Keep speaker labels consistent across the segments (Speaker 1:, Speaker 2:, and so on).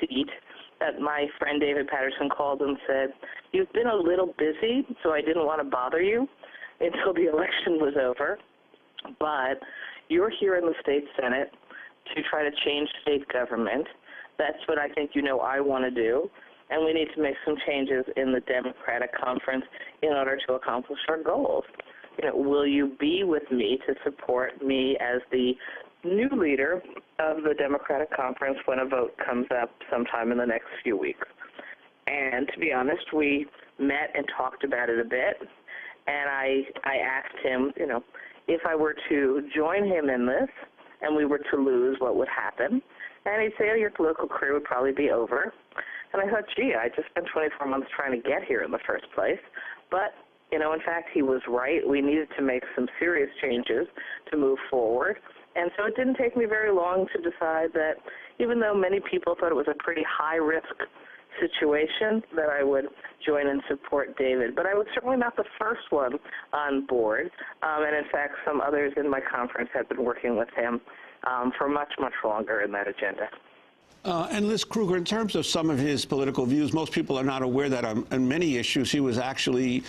Speaker 1: seat that my friend David Paterson called and said, "You've been a little busy, so I didn't want to bother you until the election was over, but you're here in the state Senate to try to change state government. That's what I think I want to do, and we need to make some changes in the Democratic conference in order to accomplish our goals. Will you be with me to support me as the new leader of the Democratic conference when a vote comes up sometime in the next few weeks?" And to be honest, we met and talked about it a bit, and I asked him, if I were to join him in this and we were to lose, what would happen? And he'd say, "Oh, your political career would probably be over." And I thought, gee, I just spent 24 months trying to get here in the first place. But, in fact, he was right. We needed to make some serious changes to move forward. And so it didn't take me very long to decide that even though many people thought it was a pretty high-risk situation, that I would join and support David. But I was certainly not the first one on board. And, in fact, some others in my conference have been working with him for much, much longer in that agenda.
Speaker 2: And Liz Krueger, in terms of some of his political views, most people are not aware that on many issues he was actually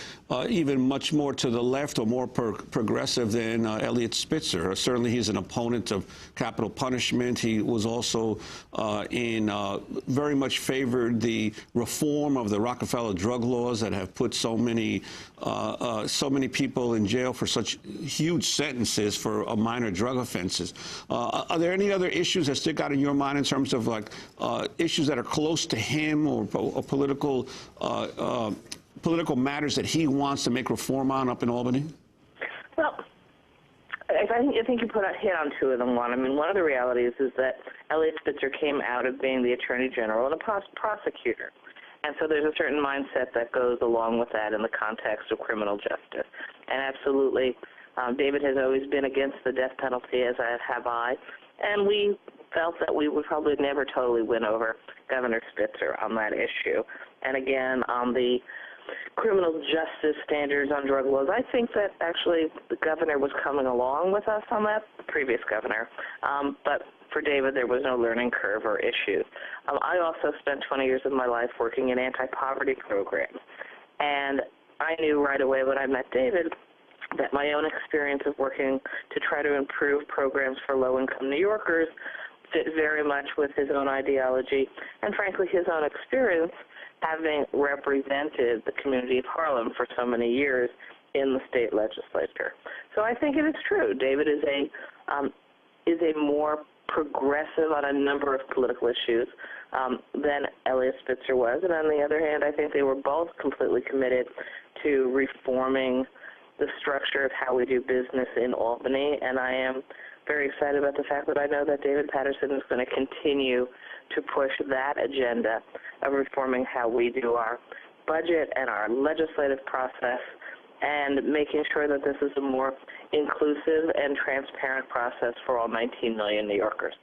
Speaker 2: even much more to the left or more progressive than Eliot Spitzer. Certainly he's an opponent of capital punishment. He was also very much favored the reform of the Rockefeller drug laws that have put so many people in jail for such huge sentences for minor drug offenses. Are there any other issues that stick out in your mind in terms of issues that are close to him or political matters that he wants to make reform on up in Albany?
Speaker 1: Well, I think you hit on two of them. One of the realities is that Eliot Spitzer came out of being the Attorney General and a prosecutor. And so there's a certain mindset that goes along with that in the context of criminal justice. And absolutely, David has always been against the death penalty, as have I. And we felt that we would probably never totally win over Governor Spitzer on that issue. And again, on the criminal justice standards on drug laws, I think that actually the governor was coming along with us on that, the previous governor. But for David, there was no learning curve or issues. I also spent 20 years of my life working in anti-poverty programs. And I knew right away when I met David that my own experience of working to try to improve programs for low-income New Yorkers fit very much with his own ideology and, frankly, his own experience having represented the community of Harlem for so many years in the state legislature. So I think it is true. David is a more progressive on a number of political issues than Eliot Spitzer was. And on the other hand, I think they were both completely committed to reforming the structure of how we do business in Albany. And I am very excited about the fact that I know that David Paterson is going to continue to push that agenda of reforming how we do our budget and our legislative process and making sure that this is a more inclusive and transparent process for all 19 million New Yorkers.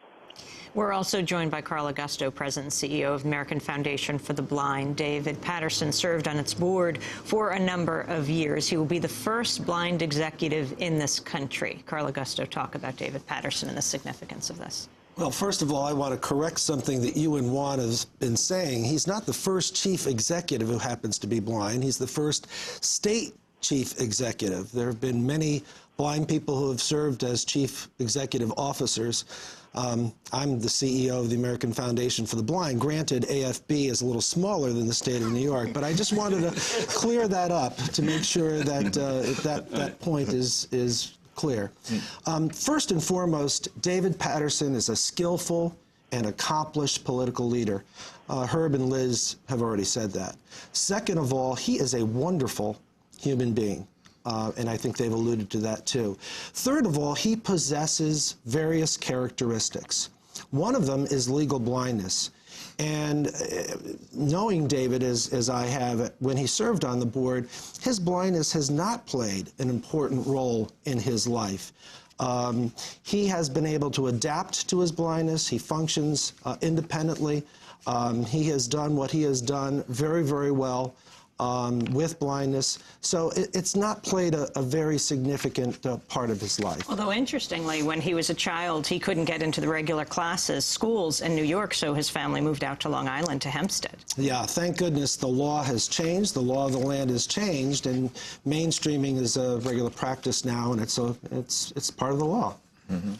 Speaker 3: We're also joined by Carl Augusto, President and CEO of American Foundation for the Blind. David Paterson served on its board for a number of years. He will be the first blind executive in this country. Carl Augusto, talk about David Paterson and the significance of this.
Speaker 4: Well, first of all, I want to correct something that you and Juan have been saying. He's not the first chief executive who happens to be blind. He's the first state chief executive. There have been many blind people who have served as chief executive officers. I'm the CEO of the American Foundation for the Blind. Granted, AFB is a little smaller than the state of New York, but I just wanted to clear that up to make sure that that point is clear. First and foremost, David Paterson is a skillful and accomplished political leader. Herb and Liz have already said that. Second of all, he is a wonderful human being. And I think they've alluded to that too. Third of all, he possesses various characteristics. One of them is legal blindness. And knowing David as I have when he served on the board, his blindness has not played an important role in his life. He has been able to adapt to his blindness. He functions independently. He has done what he has done very, very well. with blindness. So it's not played a very significant part of his life.
Speaker 3: Although, interestingly, when he was a child, he couldn't get into the regular classes, schools in New York, so his family moved out to Long Island to Hempstead.
Speaker 4: Yeah, thank goodness the law has changed. The law of the land has changed, and mainstreaming is a regular practice now, and it's part of the law.
Speaker 2: Mm-hmm.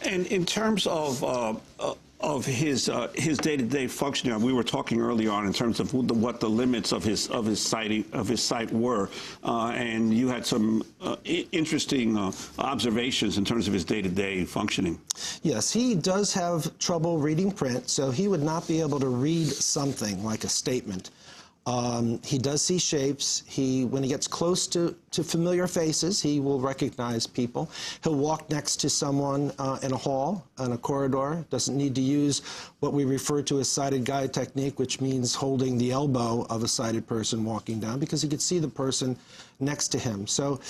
Speaker 2: And in terms of his day-to-day functioning, we were talking earlier on in terms of what the limits of his site were, and you had some interesting observations in terms of his day-to-day functioning. Yes,
Speaker 4: he does have trouble reading print, so he would not be able to read something like a statement. He does see shapes. When he gets close to familiar faces, he will recognize people. He'll walk next to someone in a hall, in a corridor. Doesn't need to use what we refer to as sighted guide technique, which means holding the elbow of a sighted person walking down, because he could see the person next to him. So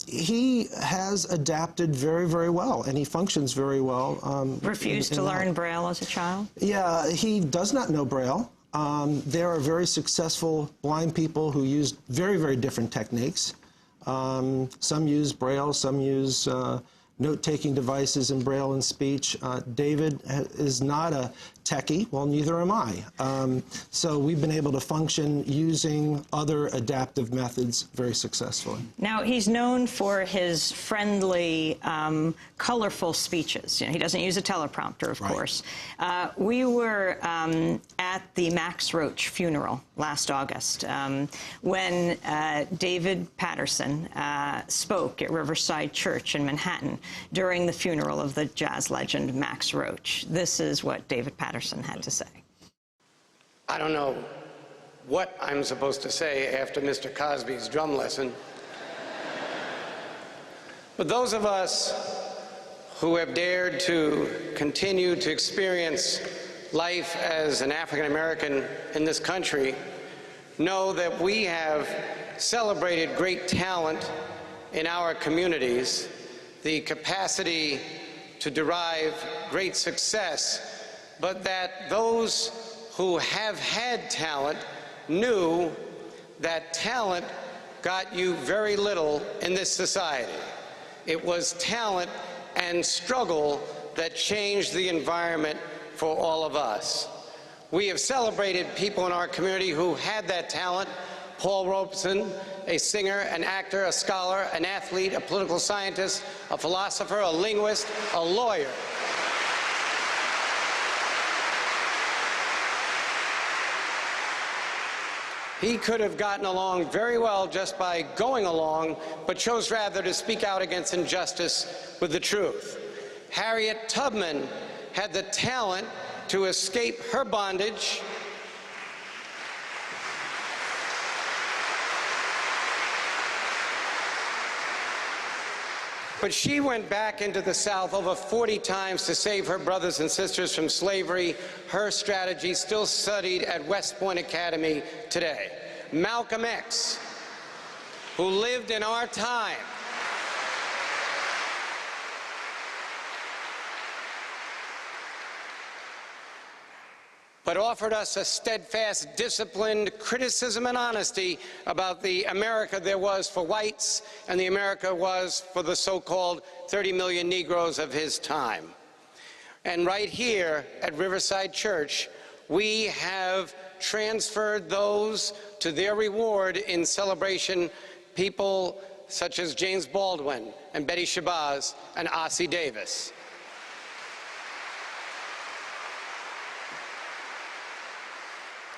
Speaker 4: he has adapted very, very well, and he functions very well.
Speaker 3: Refused to learn Braille as a child?
Speaker 4: Yeah, he does not know Braille. There are very successful blind people who use very, very different techniques. Some use Braille, some use note-taking devices in Braille and speech. David is not a techie. Well, neither am I. So we've been able to function using other adaptive methods very successfully.
Speaker 3: Now, he's known for his friendly, colorful speeches. You know, he doesn't use a teleprompter, of course. We were at the Max Roach funeral last August when David Paterson spoke at Riverside Church in Manhattan during the funeral of the jazz legend Max Roach. This is what David Paterson had to say.
Speaker 5: I don't know what I'm supposed to say after Mr. Cosby's drum lesson, but those of us who have dared to continue to experience life as an African American in this country know that we have celebrated great talent in our communities, the capacity to derive great success, but that those who have had talent knew that talent got you very little in this society. It was talent and struggle that changed the environment for all of us. We have celebrated people in our community who had that talent. Paul Robeson, a singer, an actor, a scholar, an athlete, a political scientist, a philosopher, a linguist, a lawyer. He could have gotten along very well just by going along, but chose rather to speak out against injustice with the truth. Harriet Tubman had the talent to escape her bondage but she went back into the South over 40 times to save her brothers and sisters from slavery. Her strategy still studied at West Point Academy today. Malcolm X, who lived in our time, but offered us a steadfast, disciplined criticism and honesty about the America there was for whites and the America was for the so-called 30 million Negroes of his time. And right here at Riverside Church, we have transferred those to their reward in celebration, people such as James Baldwin and Betty Shabazz and Ossie Davis.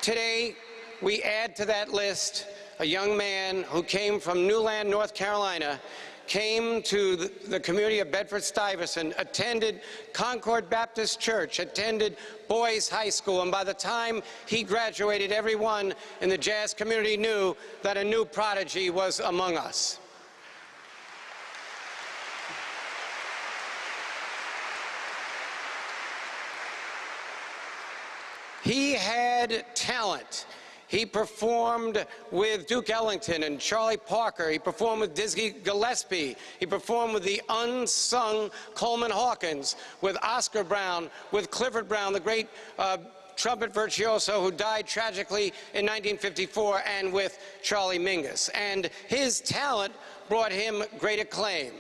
Speaker 5: Today, we add to that list a young man who came from Newland, North Carolina, came to the community of Bedford-Stuyvesant, attended Concord Baptist Church, attended Boys High School, and by the time he graduated, everyone in the jazz community knew that a new prodigy was among us. He had talent. He performed with Duke Ellington and Charlie Parker. He performed with Dizzy Gillespie. He performed with the unsung Coleman Hawkins, with Oscar Brown, with Clifford Brown, the great trumpet virtuoso who died tragically in 1954, and with Charlie Mingus. And his talent brought him great acclaim.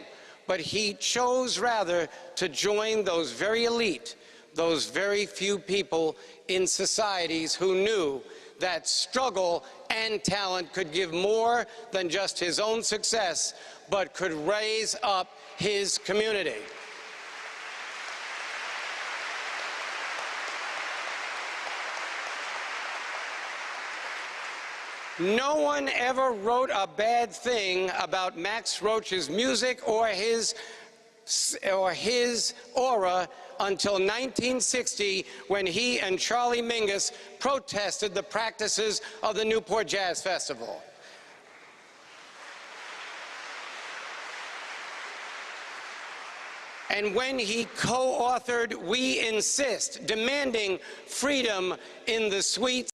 Speaker 5: But he chose rather to join those very elite, those very few people in societies who knew that struggle and talent could give more than just his own success, but could raise up his community. No one ever wrote a bad thing about Max Roach's music or his aura until 1960, when he and Charlie Mingus protested the practices of the Newport Jazz Festival. And when he co-authored We Insist, demanding freedom in the sweet